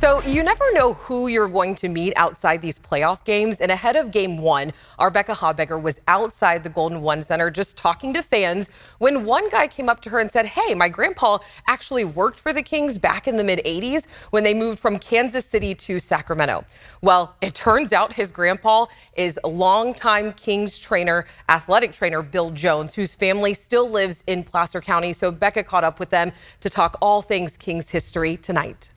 So you never know who you're going to meet outside these playoff games. And ahead of game one, our Becca Hobbecker was outside the Golden One Center just talking to fans when one guy came up to her and said, "Hey, my grandpa actually worked for the Kings back in the mid-'80s when they moved from Kansas City to Sacramento." Well, it turns out his grandpa is longtime Kings trainer, athletic trainer Bill Jones, whose family still lives in Placer County. So Becca caught up with them to talk all things Kings history tonight.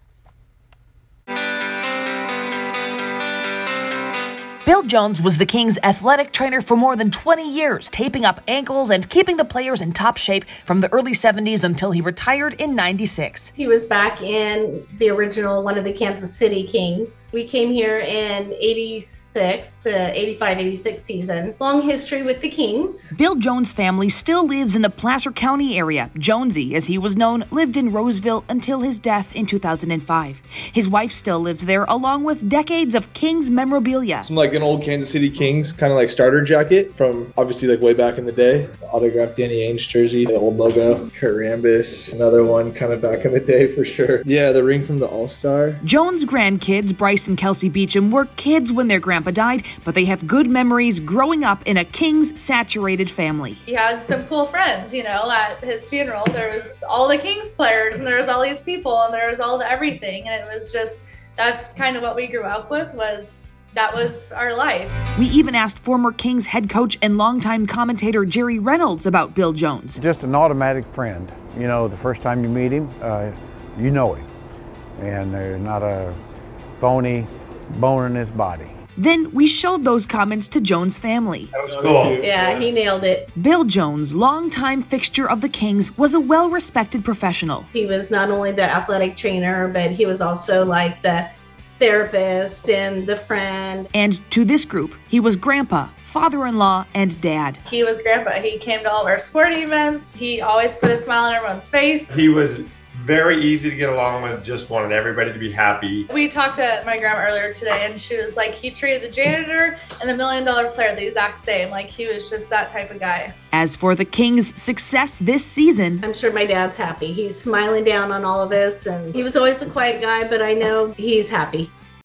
Bill Jones was the Kings' athletic trainer for more than 20 years, taping up ankles and keeping the players in top shape from the early 70s until he retired in '96. He was back in the original one of the Kansas City Kings. We came here in '86, the '85-'86 season. Long history with the Kings. Bill Jones' family still lives in the Placer County area. Jonesy, as he was known, lived in Roseville until his death in 2005. His wife still lives there, along with decades of Kings memorabilia. Some like an old Kansas City Kings kind of like starter jacket from obviously like way back in the day. The autographed Danny Ainge jersey, the old logo. Kurt Rambis, another one kind of back in the day for sure. Yeah, the ring from the All-Star. Jones' grandkids, Bryce and Kelsey Beauchamp, were kids when their grandpa died, but they have good memories growing up in a Kings-saturated family. He had some cool friends, you know, at his funeral. There was all the Kings players and there was all these people and there was all the everything. And it was just, that's kind of what we grew up with, that was our life. We even asked former Kings head coach and longtime commentator Jerry Reynolds about Bill Jones. Just an automatic friend. You know, the first time you meet him, you know him. And there's not a phony bone in his body. Then we showed those comments to Jones' family. That was cool. Yeah, he nailed it. Bill Jones, longtime fixture of the Kings, was a well-respected professional. He was not only the athletic trainer, but he was also like the therapist and the friend. And to this group, he was grandpa, father-in-law, and dad. He was grandpa. He came to all of our sporting events. He always put a smile on everyone's face. He was very easy to get along with, just wanted everybody to be happy. We talked to my grandma earlier today and she was like, he treated the janitor and the $1 million player the exact same. Like, he was just that type of guy. As for the Kings' success this season, I'm sure my dad's happy. He's smiling down on all of us, and he was always the quiet guy, but I know he's happy.